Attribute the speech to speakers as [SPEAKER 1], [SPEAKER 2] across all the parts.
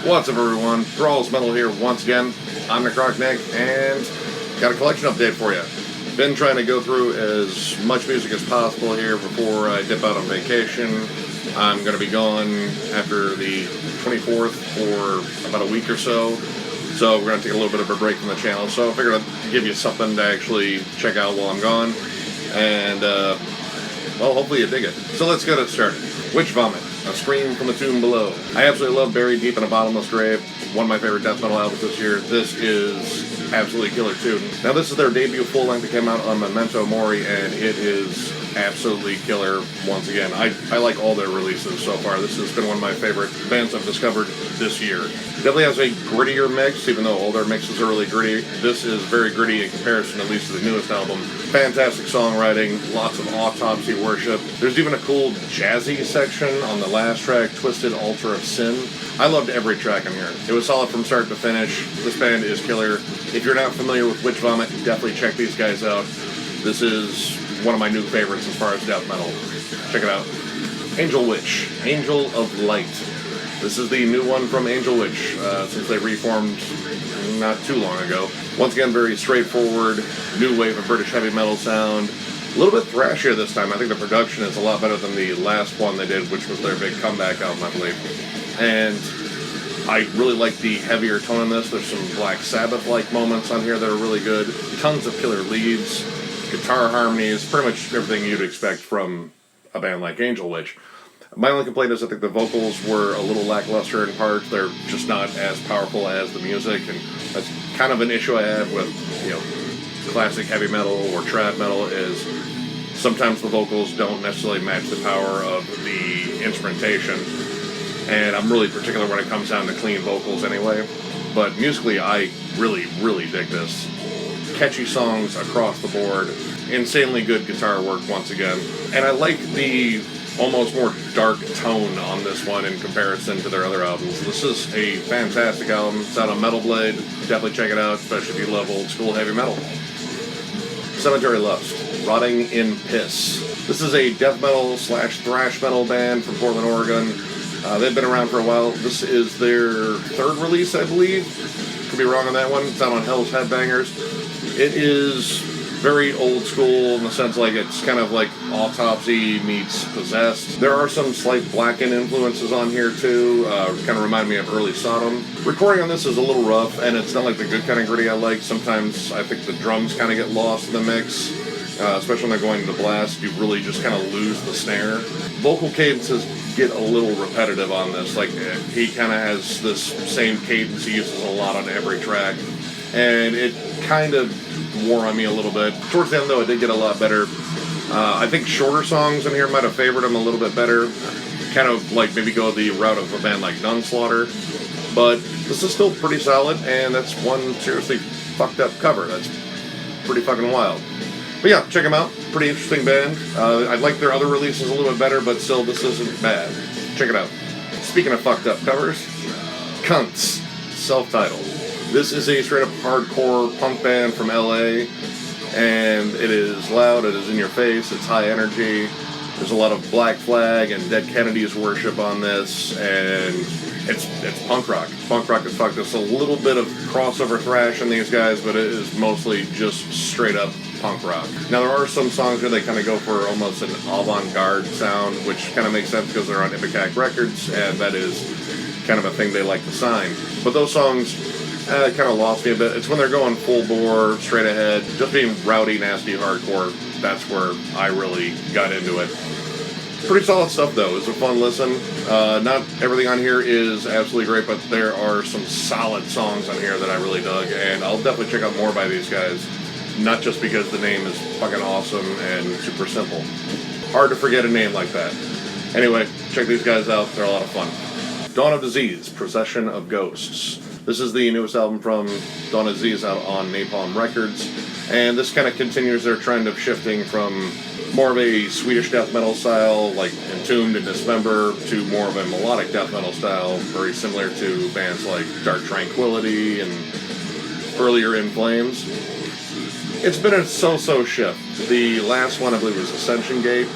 [SPEAKER 1] What's up, everyone? Thralls Metal here once again. I'm Necrotic Nick, and got a collection update for you. Been trying to go through as much music as possible here before I dip out on vacation. I'm going to be gone after the 24th for about a week or so. So we're going to take a little bit of a break from the channel. So I figured I'd give you something to actually check out while I'm gone. And, well, hopefully you dig it. So let's get it started. Witch Vomit, A Scream from the Tomb Below. I absolutely love Buried Deep in a Bottomless Grave. One of my favorite death metal albums this year. This is absolutely killer tune. Now this is their debut full length that came out on Memento Mori, and it is absolutely killer once again. I like all their releases so far. This has been one of my favorite bands I've discovered this year. Definitely has a grittier mix, even though all their mixes are really gritty. This is very gritty in comparison, at least to the newest album. Fantastic songwriting, lots of autopsy worship. There's even a cool jazzy section on the last track, Twisted Altar of Sin. I loved every track on here. It was solid from start to finish. This band is killer. If you're not familiar with Witch Vomit, definitely check these guys out. This is one of my new favorites as far as death metal. Check it out. Angel Witch, Angel of Light. This is the new one from Angel Witch, since they reformed not too long ago. Once again, very straightforward, new wave of British heavy metal sound. A little bit thrashier this time. I think the production is a lot better than the last one they did, which was their big comeback album, I believe. And I really like the heavier tone in this. There's some Black Sabbath-like moments on here that are really good. Tons of killer leads, guitar harmonies, pretty much everything you'd expect from a band like Angel Witch. My only complaint is I think the vocals were a little lackluster in parts. They're just not as powerful as the music, and that's kind of an issue I have with, classic heavy metal or trad metal, is sometimes the vocals don't necessarily match the power of the instrumentation. And I'm really particular when it comes down to clean vocals anyway. But musically, I really, really dig this. Catchy songs across the board. Insanely good guitar work once again. And I like the almost more dark tone on this one in comparison to their other albums. This is a fantastic album. It's out on Metal Blade. Definitely check it out, especially if you love old school heavy metal. Cemetary Lust, Rotting in Piss. This is a death metal / thrash metal band from Portland, Oregon. They've been around for a while. This is their third release, I believe. Could be wrong on that one. It's out on Hell's Headbangers. It is very old school in the sense like it's kind of like Autopsy meets Possessed. There are some slight Blackened influences on here too. Kind of remind me of early Sodom. Recording on this is a little rough, and it's not like the good kind of gritty I like. Sometimes I think the drums kind of get lost in the mix. Especially when they're going to blast, you really just kind of lose the snare. Vocal cadences get a little repetitive on this. Like, he kind of has this same cadence he uses a lot on every track. And it kind of wore on me a little bit. Towards the end, though, it did get a lot better. I think shorter songs in here might have favored him a little bit better. Kind of like maybe go the route of a band like Nunslaughter. But this is still pretty solid, and that's one seriously fucked up cover. That's pretty fucking wild. But yeah, check them out. Pretty interesting band. I like their other releases a little bit better, but still, this isn't bad. Check it out. Speaking of fucked up covers, Cunts, self-titled. This is a straight-up hardcore punk band from LA, and it is loud, it is in your face, it's high energy. There's a lot of Black Flag and Dead Kennedys worship on this, and it's punk rock. Punk rock as fuck. There's a little bit of crossover thrash in these guys, but it is mostly just straight-up punk rock. Now there are some songs where they kind of go for almost an avant-garde sound, which kind of makes sense because they're on Ipecac Records, and that is kind of a thing they like to sign. But those songs kind of lost me a bit. It's when they're going full bore, straight ahead, just being rowdy, nasty, hardcore. That's where I really got into it. Pretty solid stuff though. It's a fun listen. Not everything on here is absolutely great, but there are some solid songs on here that I really dug, and I'll definitely check out more by these guys. Not just because the name is fucking awesome and super simple. Hard to forget a name like that. Anyway, check these guys out. They're a lot of fun. Dawn of Disease, Procession of Ghosts. This is the newest album from Dawn of Disease out on Napalm Records. And this kind of continues their trend of shifting from more of a Swedish death metal style, like Entombed and Dismember, to more of a melodic death metal style, very similar to bands like Dark Tranquility and earlier In Flames. It's been a so-so shift. The last one, I believe, was Ascension Gate.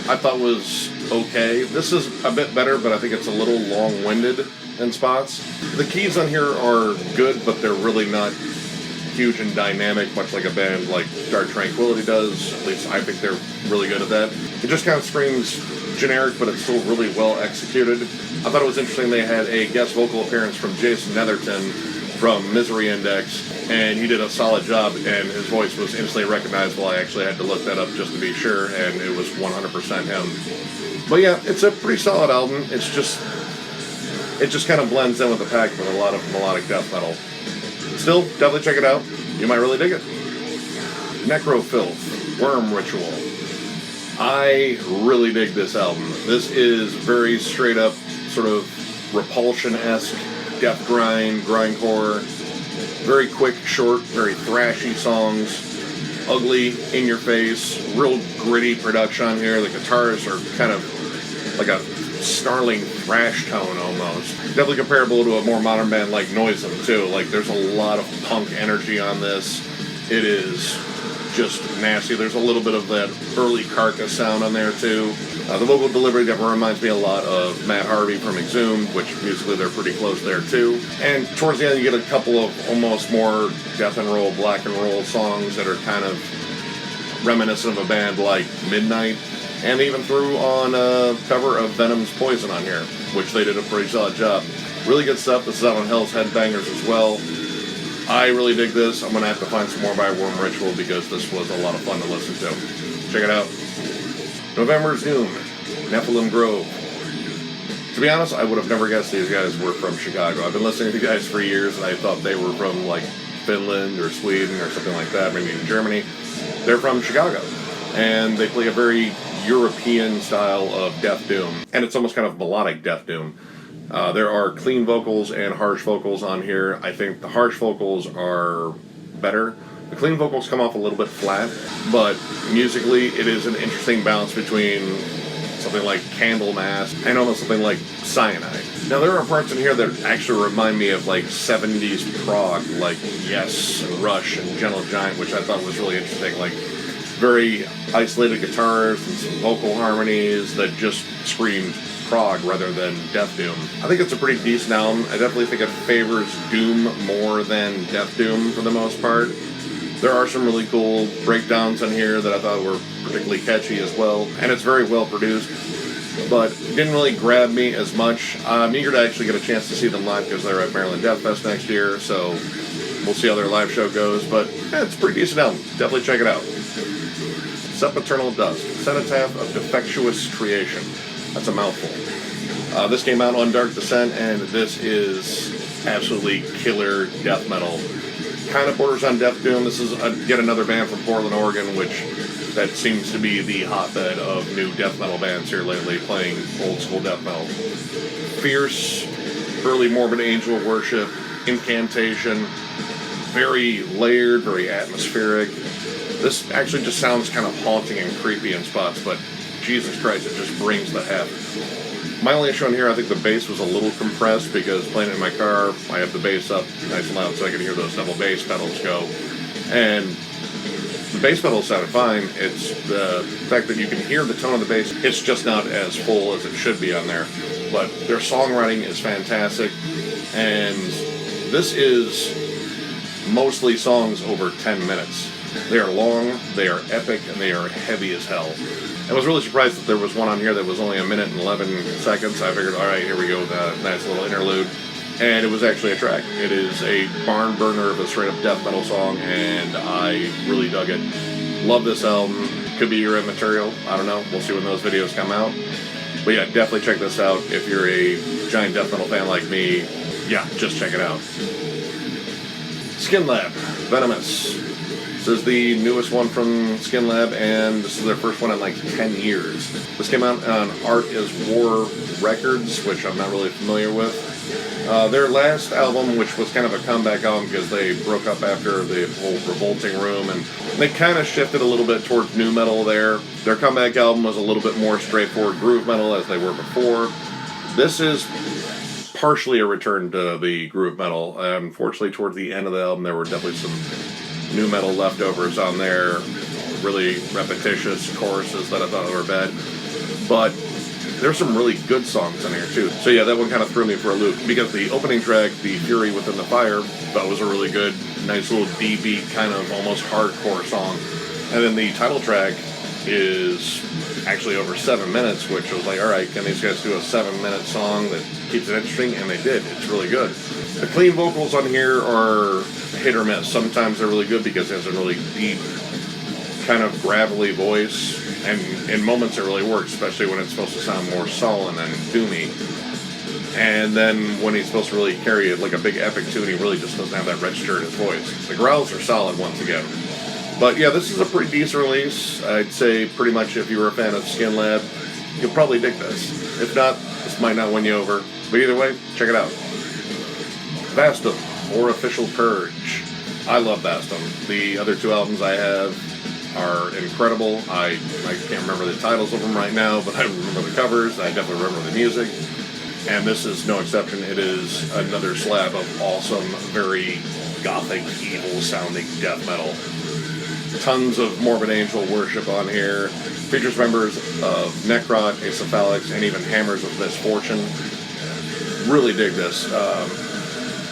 [SPEAKER 1] I thought was okay. This is a bit better, but I think it's a little long-winded. in spots. The keys on here are good, but they're really not huge and dynamic, much like a band like Dark Tranquility does. At least I think they're really good at that. It just kind of screams generic, but it's still really well executed. I thought it was interesting they had a guest vocal appearance from Jason Netherton from Misery Index, and he did a solid job, and his voice was instantly recognizable. I actually had to look that up just to be sure, and it was 100% him. But yeah, it's a pretty solid album. It just kind of blends in with the pack with a lot of melodic death metal. Still, definitely check it out. You might really dig it. Necrofilth, Worm Ritual. I really dig this album. This is very straight up, sort of Repulsion-esque, death grind, grindcore. Very quick, short, very thrashy songs. Ugly, in your face, real gritty production on here. The guitars are kind of like a snarling thrash tone almost. Definitely comparable to a more modern band like Noisem too. Like there's a lot of punk energy on this. It is just nasty. There's a little bit of that early Carcass sound on there too. The vocal delivery definitely reminds me a lot of Matt Harvey from Exhumed, which musically they're pretty close there too. And towards the end you get a couple of almost more death and roll, black and roll songs that are kind of reminiscent of a band like Midnight. And they even threw on a cover of Venom's Poison on here, which they did a pretty solid job. Really good stuff. This is out on Hell's Headbangers as well. I really dig this. I'm going to have to find some more by Worm Ritual because this was a lot of fun to listen to. Check it out. November's Doom, Nephilim Grove. To be honest, I would have never guessed these guys were from Chicago. I've been listening to these guys for years, and I thought they were from, like, Finland or Sweden or something like that, maybe in Germany. They're from Chicago, and they play a very European style of death doom, and it's almost kind of melodic death doom. There are clean vocals and harsh vocals on here. I think the harsh vocals are better. The clean vocals come off a little bit flat, but musically it is an interesting balance between something like Candlemass and almost something like Cyanide. Now there are parts in here that actually remind me of like 70s prog, like Yes and Rush and Gentle Giant, which I thought was really interesting. Like very isolated guitars and some vocal harmonies that just screamed prog rather than death doom. I think it's a pretty decent album. I definitely think it favors doom more than death doom for the most part. There are some really cool breakdowns on here that I thought were particularly catchy as well, and it's very well produced, but it didn't really grab me as much. I'm eager to actually get a chance to see them live because they're at Maryland Death Fest next year, so we'll see how their live show goes, but yeah, it's a pretty decent album. Definitely check it out. Sempiternal Dusk, Cenotaph of Defectuous Creation. That's a mouthful. This came out on Dark Descent, and this is absolutely killer death metal. Kind of borders on death doom. This is yet another band from Portland, Oregon, which that seems to be the hotbed of new death metal bands here lately, playing old school death metal. Fierce, early Morbid Angel worship, incantation, very layered, very atmospheric. This actually just sounds kind of haunting and creepy in spots, but Jesus Christ, it just brings the heft. My only issue on here, I think the bass was a little compressed because playing it in my car, I have the bass up nice and loud so I can hear those double bass pedals go. And the bass pedals sounded fine. It's the fact that you can hear the tone of the bass. It's just not as full as it should be on there. But their songwriting is fantastic. And this is mostly songs over 10 minutes. They are long, they are epic, and they are heavy as hell. I was really surprised that there was one on here that was only 1 minute and 11 seconds. I figured, all right, here we go with a nice little interlude. And it was actually a track. It is a barn burner of a straight up death metal song, and I really dug it. Love this album. Could be year-end material. I don't know. We'll see when those videos come out. But yeah, definitely check this out. If you're a giant death metal fan like me, yeah, just check it out. Skinlab Venemous. This is the newest one from Skinlab, and this is their first one in like 10 years. This came out on Art is War Records, which I'm not really familiar with. Their last album, which was kind of a comeback album because they broke up after the whole Revolting Room, and they kind of shifted a little bit towards nu metal there. Their comeback album was a little bit more straightforward groove metal as they were before. This is partially a return to the groove metal. Unfortunately, towards the end of the album, there were definitely some nu metal leftovers on there, really repetitious choruses that I thought were bad. But there's some really good songs in here too. So yeah, that one kind of threw me for a loop, because the opening track, The Fury Within the Fire, that was a really good, nice little D-beat kind of almost hardcore song. And then the title track is actually over 7 minutes, which was like, alright, can these guys do a 7-minute song that keeps it interesting? And they did. It's really good. The clean vocals on here are hit or miss. Sometimes they're really good because it has a really deep, kind of gravelly voice, and in moments it really works, especially when it's supposed to sound more sullen and doomy. And then when he's supposed to really carry it like a big epic tune, he really just doesn't have that register in his voice. The growls are solid once again. But yeah, this is a pretty decent release. I'd say pretty much if you were a fan of Skinlab, you'll probably dig this. If not, this might not win you over. But either way, check it out. Vastum, Orificial Purge. I love Vastum. The other 2 albums I have are incredible. I can't remember the titles of them right now, but I remember the covers. I definitely remember the music. And this is no exception. It is another slab of awesome, very gothic, evil-sounding death metal. Tons of Morbid Angel worship on here. Features members of Necrotic, Acephalix, and even Hammers of Misfortune. Really dig this.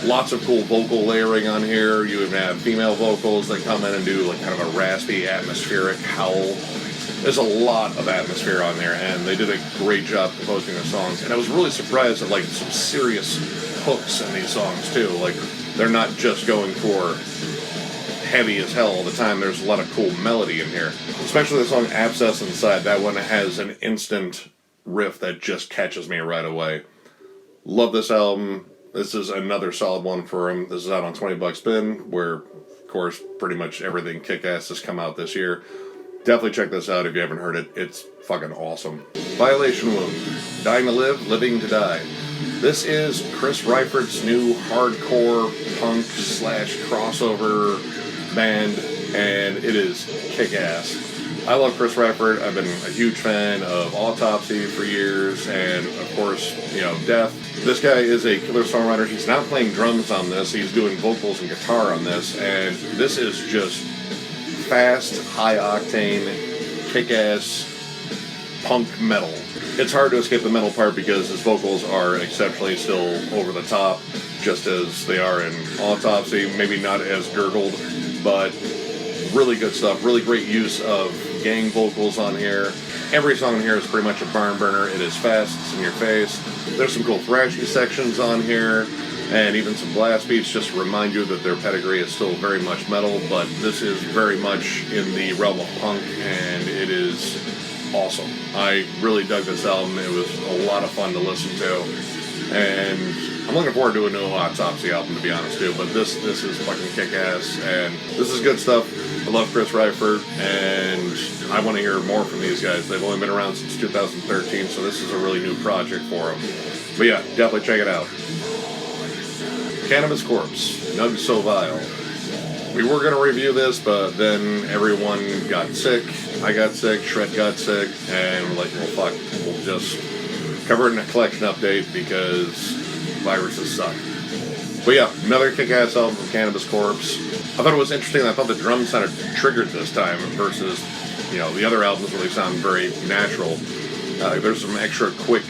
[SPEAKER 1] Lots of cool vocal layering on here. You even have female vocals that come in and do like kind of a raspy, atmospheric howl. There's a lot of atmosphere on there, and they did a great job composing the songs. And I was really surprised at like some serious hooks in these songs too. Like, they're not just going for heavy as hell all the time. There's a lot of cool melody in here. Especially the song Abscess Inside. That one has an instant riff that just catches me right away. Love this album. This is another solid one for him. This is out on 20 Bucks Spin, where, of course, pretty much everything kick-ass has come out this year. Definitely check this out if you haven't heard it. It's fucking awesome. Violation Wound. Dying to Live, Living to Die. This is Chris Reifert's new hardcore punk / crossover band, and it is kick-ass. I love Chris Reifert. I've been a huge fan of Autopsy for years, and of course, you know, Death. This guy is a killer songwriter. He's not playing drums on this. He's doing vocals and guitar on this, and this is just fast, high-octane, kick-ass punk metal. It's hard to escape the metal part because his vocals are exceptionally still over the top, just as they are in Autopsy. Maybe not as gurgled, but really good stuff. Really great use of gang vocals on here. Every song here is pretty much a barn burner. It is fast, it's in your face. There's some cool thrashy sections on here, and even some blast beats just to remind you that their pedigree is still very much metal, but this is very much in the realm of punk, and it is awesome. I really dug this album. It was a lot of fun to listen to, and I'm looking forward to a new Autopsy album, to be honest, too, but this is fucking kick-ass, and this is good stuff. I love Chris Reifert, and I want to hear more from these guys. They've only been around since 2013, so this is a really new project for them. But yeah, definitely check it out. Cannabis Corpse, Nug So Vile. We were going to review this, but then everyone got sick. I got sick, Shred got sick, and we're like, well, fuck, we'll just cover it in a collection update because viruses suck. But yeah, another kick-ass album from Cannabis Corpse. I thought it was interesting. I thought the drums sounded triggered this time versus, you know, the other albums really sound very natural. There's some extra quick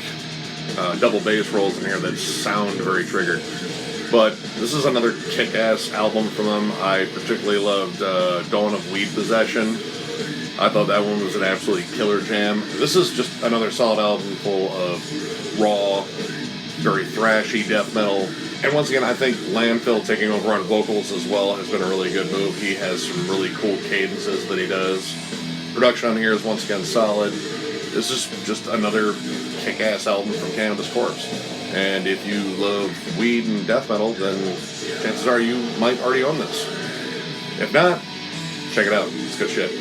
[SPEAKER 1] double bass rolls in here that sound very triggered. But this is another kick-ass album from them. I particularly loved Dawn of Weed Possession. I thought that one was an absolutely killer jam. This is just another solid album full of raw, very thrashy death metal. And once again, I think Landfill taking over on vocals as well has been a really good move. He has some really cool cadences that he does. Production on here is once again solid. This is just another kick-ass album from Cannabis Corpse. And if you love weed and death metal, then chances are you might already own this. If not, check it out. It's good shit.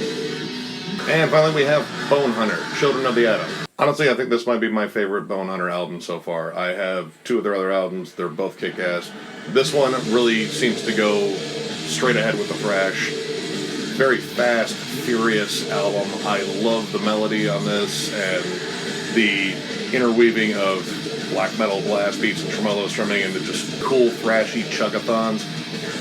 [SPEAKER 1] And finally we have Bonehunter, Children of the Atom. Honestly, I think this might be my favorite Bonehunter album so far. I have 2 of their other albums. They're both kick-ass. This one really seems to go straight ahead with the thrash. Very fast, furious album. I love the melody on this and the interweaving of black metal blast beats and tremolo strumming into just cool, thrashy chuggathons.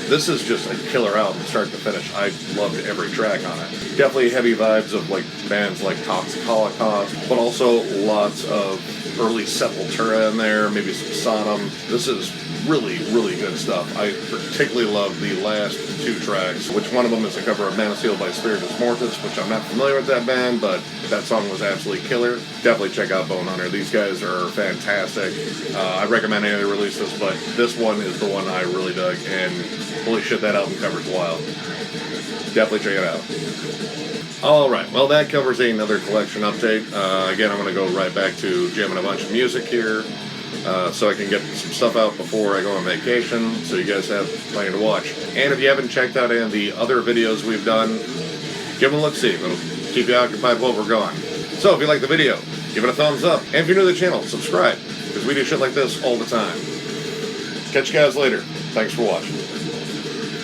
[SPEAKER 1] This is just a killer album, start to finish. I loved every track on it. Definitely heavy vibes of like bands like Toxic Holocaust, but also lots of early Sepultura in there, maybe some Sodom. This is really, really good stuff. I particularly love the last 2 tracks, which one of them is a cover of Man of Steel by Spiritus Mortis, which I'm not familiar with that band, but that song was absolutely killer. Definitely check out Bonehunter. These guys are fantastic. I recommend any of the releases, but this one is the one I really dug, and holy shit, that album cover's wild. Definitely check it out. Alright, well that covers another collection update. Again, I'm going to go right back to jamming a bunch of music here, so I can get some stuff out before I go on vacation, so you guys have plenty to watch. And if you haven't checked out any of the other videos we've done, give them a look-see. It'll keep you occupied while we're gone. So if you like the video, give it a thumbs up. And if you're new to the channel, subscribe, because we do shit like this all the time. Catch you guys later. Thanks for watching.